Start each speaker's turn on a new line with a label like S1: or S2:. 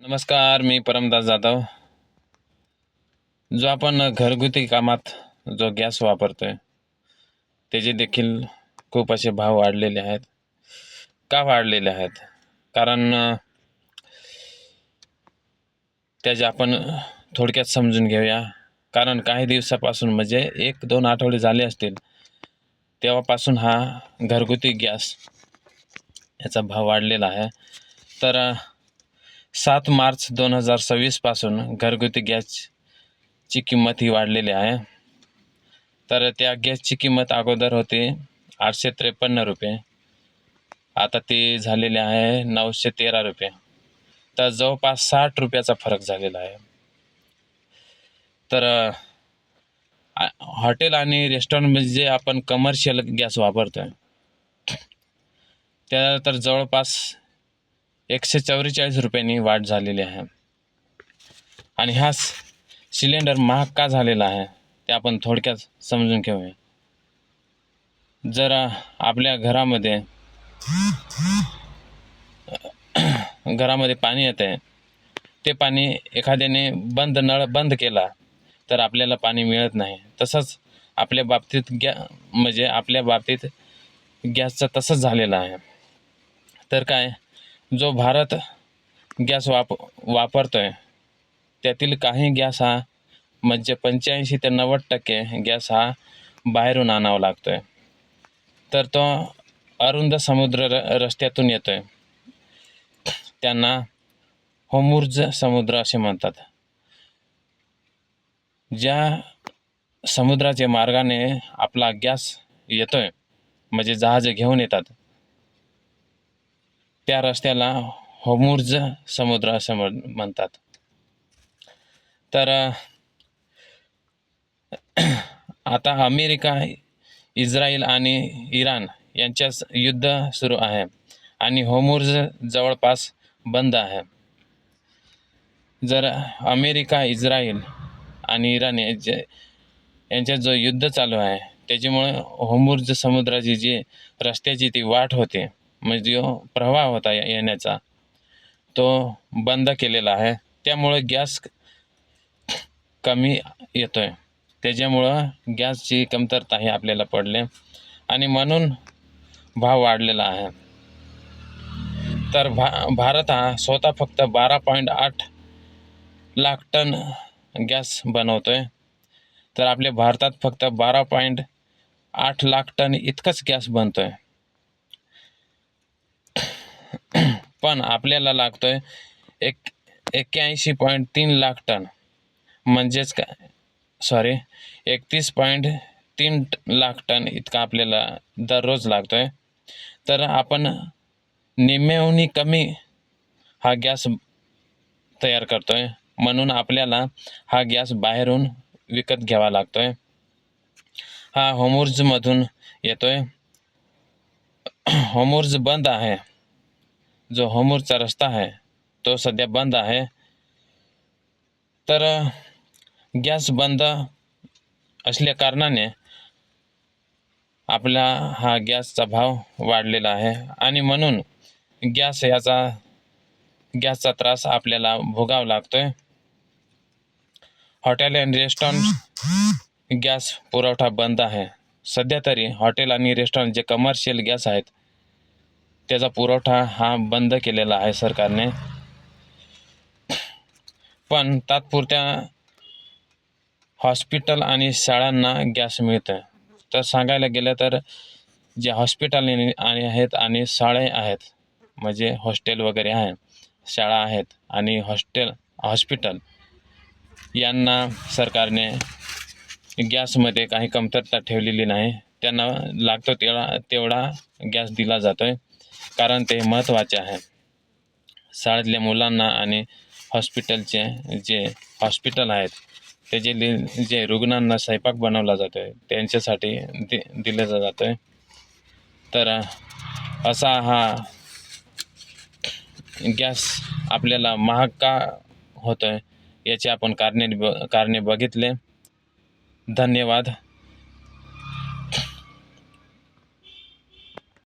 S1: नमस्कार, मी परमदास जाधव. जो आपण घरगुती कामात जो गॅस वापरतोय त्याचे देखील खूप असे भाव वाढलेले आहेत. का वाढलेले आहेत? कारण त्याचे आपण थोडक्यात समजून घेऊया. कारण काही दिवसापासून म्हणजे 1-2 आठवडे झाले असतील तेव्हापासून हा घरगुती गॅस याचा भाव वाढलेला आहे. तर 7 मार्च 2026 पासून घरगुती गॅसची किंमत ही वाढलेली आहे. तर त्या गॅसची किंमत अगोदर होती 853 रुपये, आता ती झालेली आहे 913 रुपये. तर जवळपास 60 रुपयाचा फरक झालेला आहे. तर हॉटेल आणि रेस्टॉरंटमध्ये जे आपण कमर्शियल गॅस वापरतोय त्या तर जवळपास 144 रुपयांनी वाढ झालेली आहे. आणि हा सिलेंडर महाग का झालेला आहे ते आपण थोडक्यात समजून घेऊया. जर आपल्या घरामध्ये पाणी येते, ते पाणी एखाद्याने नळ बंद केला तर आपल्याला पाणी मिळत नाही. तसंच आपल्या बाबतीत गॅसचं तसंच झालेलं आहे. तर काय, जो भारत गॅस वापरतोय त्यातील काही गॅस हा म्हणजे 85 ते 90% गॅस हा बाहेरून आणावा लागतोय. तर तो अरुंद समुद्र रस्त्यातून येतोय. त्यांना होर्मुझ समुद्र असे म्हणतात. ज्या समुद्राच्या मार्गाने आपला गॅस येतोय म्हणजे जहाज घेऊन येतात, त्या रस्त्याला होर्मुझ समुद्र असे म्हणतात. तर आता अमेरिका, इस्रायल आणि इराण यांच्यात युद्ध सुरू आहे आणि होर्मुझ जवळपास बंद आहे. जर अमेरिका, इस्रायल आणि इराण यांच्यात जो युद्ध चालू आहे त्याच्यामुळे होर्मुझ समुद्राची जी रस्त्याची ती वाट होते, म्हणजे जो प्रवाह होता येण्याचा, तो बंद केलेला आहे. त्यामुळे गॅस कमी येतोय. त्याच्यामुळं गॅसची कमतरता ही आपल्याला पडले आणि म्हणून भाव वाढलेला आहे. तर भारत हा स्वतः फक्त 12.8 लाख टन गॅस बनवतोय. तर आपल्या भारतात फक्त 12.8 लाख टन इतकंच गॅस बनतोय. पण आपल्याला लागतोय 81.3 लाख टन, म्हणजेच काय 31.3 लाख टन इतका आपल्याला दररोज लागतोय. तर आपण निम्म्याहून कमी हा गॅस तयार करतोय. म्हणून आपल्याला हा गॅस बाहेरून विकत घ्यावा लागतोय. हा होर्मुझमधून येतोय. होर्मुझ बंद आहे. जो होर्मुझचा रस्ता आहे तो सध्या बंद आहे. तर गॅस बंद असल्या कारणाने आपला हा गॅसचा भाव वाढलेला आहे आणि म्हणून गॅसचा त्रास आपल्याला भोगावा लागतोय. हॉटेल आणि रेस्टॉरंट गॅस पुरवठा बंद आहे. सध्या तरी हॉटेल आणि रेस्टॉरंट जे कमर्शियल गॅस आहेत त्याचा पुरवठा हा बंद केलेला आहे सरकारने. पण तात्पुरत्या हॉस्पिटल आणि शाळांना गॅस मिळतोय. तर सांगायला गेलं तर जे हॉस्पिटल आहेत आणि शाळा आहेत, म्हणजे हॉस्टेल वगैरे आहे, शाळा आहेत आणि हॉस्पिटल यांना सरकारने गॅसमध्ये काही कमतरता ठेवलेली नाही. त्यांना लागतो तेवढा गॅस दिला जातोय, कारण ते महत्त्वाचे आहे. शाळेतल्या मुलांना आणि हॉस्पिटलचे जे हॉस्पिटल आहेत त्याचे जे रुग्णांना स्वयंपाक बनवला जातो आहे त्यांच्यासाठी दिलं जातं आहे. तर असा हा गॅस आपल्याला महाग का होतो आहे याचे आपण कारणे बघितले. धन्यवाद.